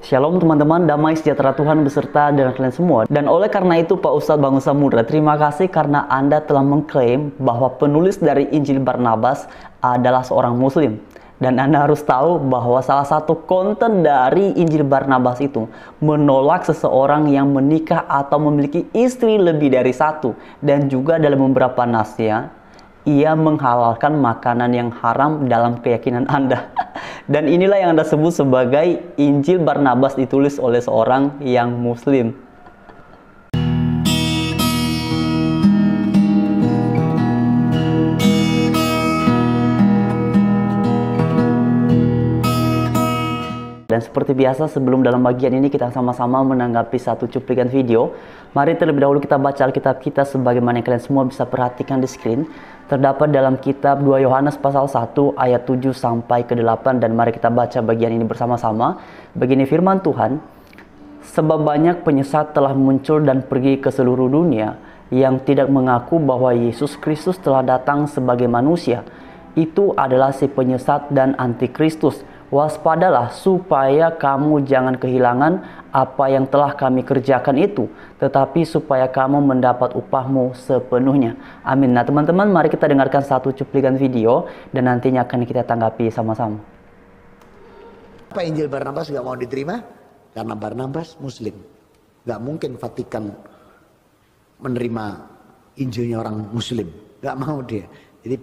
Shalom teman-teman, damai sejahtera Tuhan beserta dengan kalian semua. Dan oleh karena itu Pak Ustadz Bangun Samudra, terima kasih karena Anda telah mengklaim bahwa penulis dari Injil Barnabas adalah seorang Muslim. Dan Anda harus tahu bahwa salah satu konten dari Injil Barnabas itu menolak seseorang yang menikah atau memiliki istri lebih dari satu. Dan juga dalam beberapa nasnya, ia menghalalkan makanan yang haram dalam keyakinan Anda. Dan inilah yang Anda sebut sebagai Injil Barnabas ditulis oleh seorang yang Muslim. Dan seperti biasa, sebelum dalam bagian ini kita sama-sama menanggapi satu cuplikan video, mari terlebih dahulu kita baca Alkitab kita sebagaimana yang kalian semua bisa perhatikan di screen. Terdapat dalam kitab 2 Yohanes pasal 1 ayat 7 sampai ke 8, dan mari kita baca bagian ini bersama-sama. Begini firman Tuhan, sebab banyak penyesat telah muncul dan pergi ke seluruh dunia yang tidak mengaku bahwa Yesus Kristus telah datang sebagai manusia. Itu adalah si penyesat dan antikristus. Waspadalah supaya kamu jangan kehilangan apa yang telah kami kerjakan itu, tetapi supaya kamu mendapat upahmu sepenuhnya. Amin. Nah teman-teman, mari kita dengarkan satu cuplikan video dan nantinya akan kita tanggapi sama-sama. Apa Injil Barnabas gak mau diterima? Karena Barnabas Muslim. Gak mungkin Vatikan menerima Injilnya orang Muslim. Gak mau dia. Jadi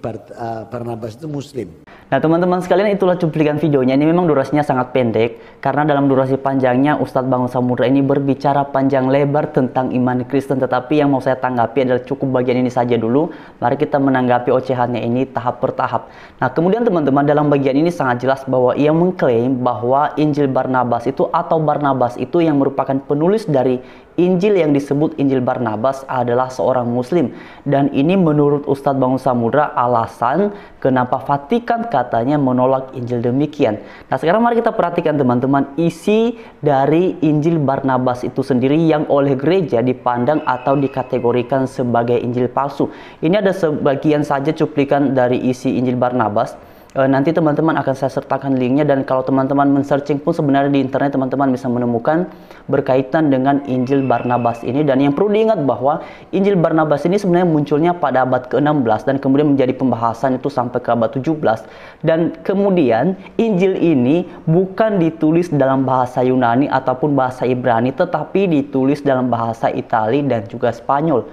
Barnabas itu Muslim. Nah teman-teman sekalian, itulah cuplikan videonya. Ini memang durasinya sangat pendek, karena dalam durasi panjangnya Ustadz Bangun Samudra ini berbicara panjang lebar tentang iman Kristen. Tetapi yang mau saya tanggapi adalah cukup bagian ini saja dulu. Mari kita menanggapi ocehannya ini tahap per tahap. Nah kemudian teman-teman, dalam bagian ini sangat jelas bahwa ia mengklaim bahwa Injil Barnabas itu atau Barnabas itu yang merupakan penulis dari Injil yang disebut Injil Barnabas adalah seorang Muslim. Dan ini menurut Ustadz Bangun Samudra alasan kenapa Vatikan katanya menolak Injil demikian. Nah sekarang mari kita perhatikan teman-teman isi dari Injil Barnabas itu sendiri yang oleh gereja dipandang atau dikategorikan sebagai Injil palsu. Ini ada sebagian saja cuplikan dari isi Injil Barnabas. Nanti teman-teman akan saya sertakan linknya, dan kalau teman-teman men-searching pun sebenarnya di internet teman-teman bisa menemukan berkaitan dengan Injil Barnabas ini. Dan yang perlu diingat bahwa Injil Barnabas ini sebenarnya munculnya pada abad ke-16 dan kemudian menjadi pembahasan itu sampai ke abad 17. Dan kemudian Injil ini bukan ditulis dalam bahasa Yunani ataupun bahasa Ibrani, tetapi ditulis dalam bahasa Itali dan juga Spanyol.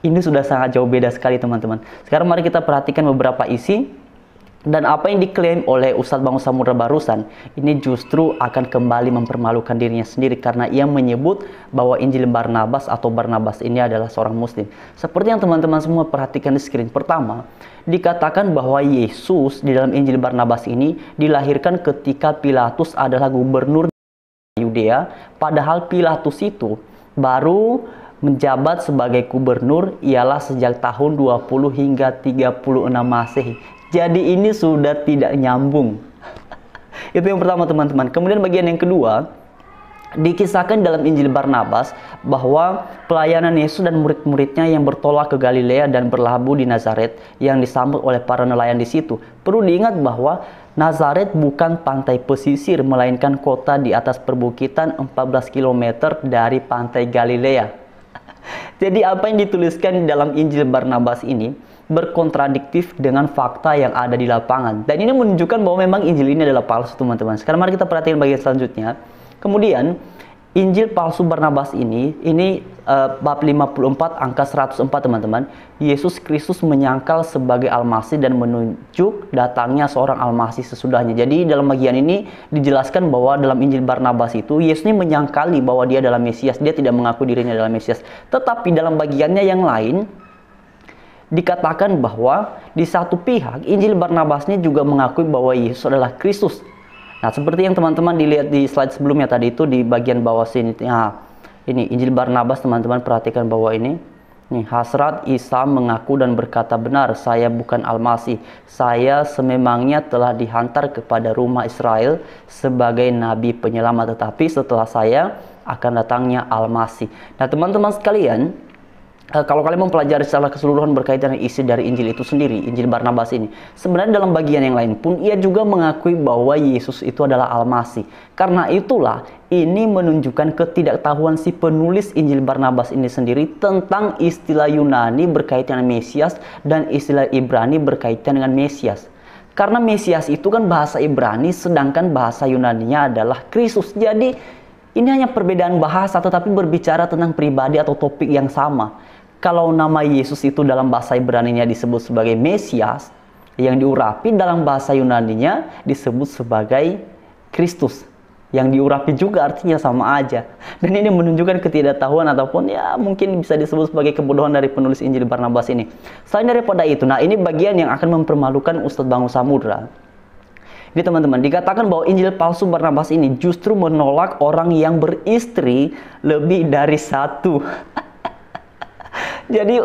Ini sudah sangat jauh beda sekali teman-teman. Sekarang mari kita perhatikan beberapa isi. Dan apa yang diklaim oleh Ustadz Bangun Samudra barusan, ini justru akan kembali mempermalukan dirinya sendiri karena ia menyebut bahwa Injil Barnabas atau Barnabas ini adalah seorang Muslim. Seperti yang teman-teman semua perhatikan di screen. Pertama, dikatakan bahwa Yesus di dalam Injil Barnabas ini dilahirkan ketika Pilatus adalah gubernur Yudea, padahal Pilatus itu baru menjabat sebagai gubernur ialah sejak tahun 20 hingga 36 Masehi. Jadi ini sudah tidak nyambung. Itu yang pertama teman-teman. Kemudian bagian yang kedua, dikisahkan dalam Injil Barnabas bahwa pelayanan Yesus dan murid-muridnya yang bertolak ke Galilea dan berlabuh di Nazaret yang disambut oleh para nelayan di situ. Perlu diingat bahwa Nazaret bukan pantai pesisir, melainkan kota di atas perbukitan 14 km dari pantai Galilea. Jadi apa yang dituliskan dalam Injil Barnabas ini berkontradiktif dengan fakta yang ada di lapangan. Dan ini menunjukkan bahwa memang Injil ini adalah palsu teman-teman. Sekarang mari kita perhatikan bagian selanjutnya. Kemudian Injil palsu Barnabas ini bab 54 angka 104 teman-teman. Yesus Kristus menyangkal sebagai Al-Masih dan menunjuk datangnya seorang Al-Masih sesudahnya. Jadi dalam bagian ini dijelaskan bahwa dalam Injil Barnabas itu Yesus ini menyangkali bahwa dia adalah Mesias. Dia tidak mengaku dirinya adalah Mesias. Tetapi dalam bagiannya yang lain dikatakan bahwa di satu pihak Injil Barnabas ini juga mengakui bahwa Yesus adalah Kristus. Nah, seperti yang teman-teman dilihat di slide sebelumnya tadi itu di bagian bawah sini. Nah, ini Injil Barnabas teman-teman perhatikan bahwa ini. Nih, Hasrat Isa mengaku dan berkata, benar, saya bukan Al-Masih. Saya sememangnya telah dihantar kepada rumah Israel sebagai nabi penyelamat, tetapi setelah saya akan datangnya Al-Masih. Nah, teman-teman sekalian, kalau kalian mempelajari secara keseluruhan berkaitan dengan isi dari Injil itu sendiri, Injil Barnabas ini, sebenarnya dalam bagian yang lain pun ia juga mengakui bahwa Yesus itu adalah Al-Masih. Karena itulah ini menunjukkan ketidaktahuan si penulis Injil Barnabas ini sendiri tentang istilah Yunani berkaitan dengan Mesias dan istilah Ibrani berkaitan dengan Mesias. Karena Mesias itu kan bahasa Ibrani, sedangkan bahasa Yunaninya adalah Kristus. Jadi ini hanya perbedaan bahasa tetapi berbicara tentang pribadi atau topik yang sama. Kalau nama Yesus itu dalam bahasa Ibraninya disebut sebagai Mesias, yang diurapi dalam bahasa Yunaninya disebut sebagai Kristus. Yang diurapi juga artinya sama aja. Dan ini menunjukkan ketidaktahuan ataupun ya mungkin bisa disebut sebagai kebodohan dari penulis Injil Barnabas ini. Selain daripada itu, nah ini bagian yang akan mempermalukan Ustadz Bangun Samudra. Ini teman-teman, dikatakan bahwa Injil palsu Barnabas ini justru menolak orang yang beristri lebih dari satu. Jadi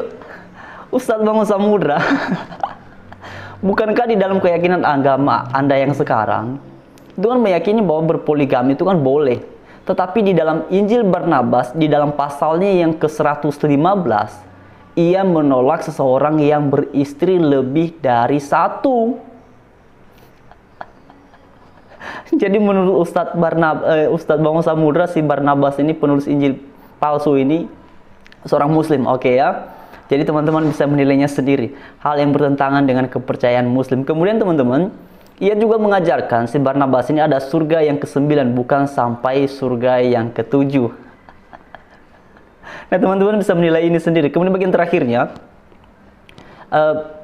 Ustadz Bangun Samudra, bukankah di dalam keyakinan agama Anda yang sekarang itu kan meyakini bahwa berpoligami itu kan boleh. Tetapi di dalam Injil Barnabas, di dalam pasalnya yang ke-115, ia menolak seseorang yang beristri lebih dari satu. Jadi menurut Ustadz Bangun Samudra, si Barnabas ini penulis Injil palsu ini seorang muslim, oke ya. Jadi teman-teman bisa menilainya sendiri, hal yang bertentangan dengan kepercayaan muslim. Kemudian teman-teman, ia juga mengajarkan si Barnabas ini ada surga yang ke-9, bukan sampai surga yang ke-7. Nah teman-teman bisa menilai ini sendiri. Kemudian bagian terakhirnya,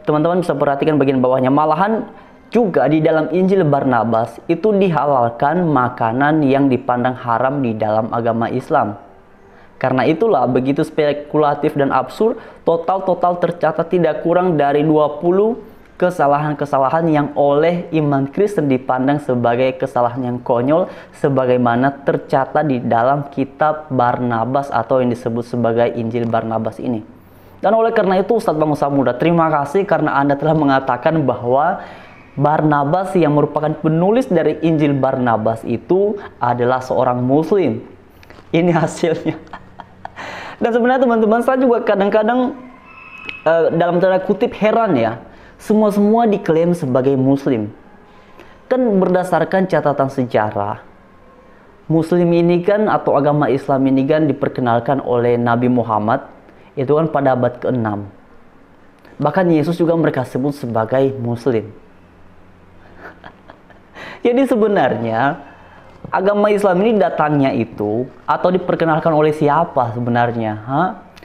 teman-teman bisa perhatikan bagian bawahnya. Malahan juga di dalam Injil Barnabas itu dihalalkan makanan yang dipandang haram di dalam agama Islam. Karena itulah begitu spekulatif dan absurd, total tercatat tidak kurang dari 20 kesalahan-kesalahan yang oleh iman Kristen dipandang sebagai kesalahan yang konyol, sebagaimana tercatat di dalam kitab Barnabas atau yang disebut sebagai Injil Barnabas ini. Dan oleh karena itu Ustadz Bangun Samudra, terima kasih karena Anda telah mengatakan bahwa Barnabas yang merupakan penulis dari Injil Barnabas itu adalah seorang muslim. Ini hasilnya. Dan sebenarnya teman-teman, saya juga kadang-kadang dalam tanda kutip heran ya, semua diklaim sebagai muslim. Kan berdasarkan catatan sejarah, muslim ini kan atau agama Islam ini kan diperkenalkan oleh Nabi Muhammad itu kan pada abad ke-6. Bahkan Yesus juga mereka sebut sebagai muslim. Jadi sebenarnya agama Islam ini datangnya itu atau diperkenalkan oleh siapa sebenarnya?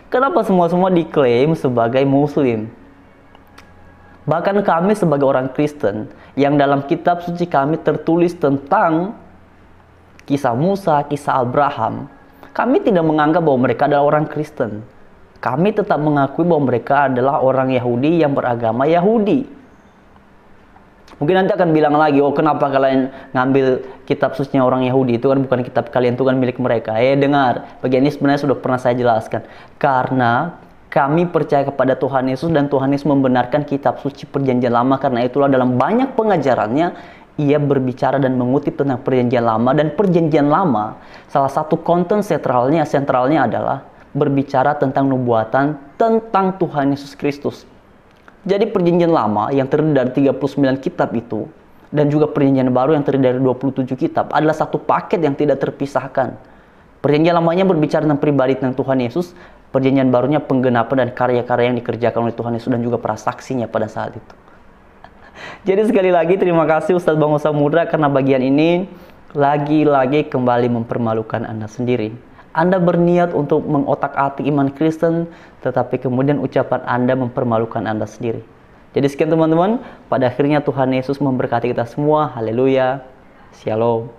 Kenapa semua diklaim sebagai muslim? Bahkan kami sebagai orang Kristen yang dalam kitab suci kami tertulis tentang kisah Musa, kisah Abraham, kami tidak menganggap bahwa mereka adalah orang Kristen. Kami tetap mengakui bahwa mereka adalah orang Yahudi yang beragama Yahudi. Mungkin nanti akan bilang lagi, oh kenapa kalian ngambil kitab sucinya orang Yahudi, itu kan bukan kitab kalian, itu kan milik mereka. Dengar, bagian ini sebenarnya sudah pernah saya jelaskan. Karena kami percaya kepada Tuhan Yesus dan Tuhan Yesus membenarkan kitab suci perjanjian lama. Karena itulah dalam banyak pengajarannya, ia berbicara dan mengutip tentang perjanjian lama. Dan perjanjian lama, salah satu konten sentralnya adalah berbicara tentang nubuatan tentang Tuhan Yesus Kristus. Jadi perjanjian lama yang terdiri dari 39 kitab itu dan juga perjanjian baru yang terdiri dari 27 kitab adalah satu paket yang tidak terpisahkan. Perjanjian lamanya berbicara tentang pribadi tentang Tuhan Yesus, perjanjian barunya penggenapan dan karya-karya yang dikerjakan oleh Tuhan Yesus dan juga para saksinya pada saat itu. Jadi sekali lagi terima kasih Ustadz Bangun Samudra karena bagian ini lagi-lagi kembali mempermalukan Anda sendiri. Anda berniat untuk mengotak-atik iman Kristen, tetapi kemudian ucapan Anda mempermalukan Anda sendiri. Jadi sekian teman-teman, pada akhirnya Tuhan Yesus memberkati kita semua. Haleluya. Shalom.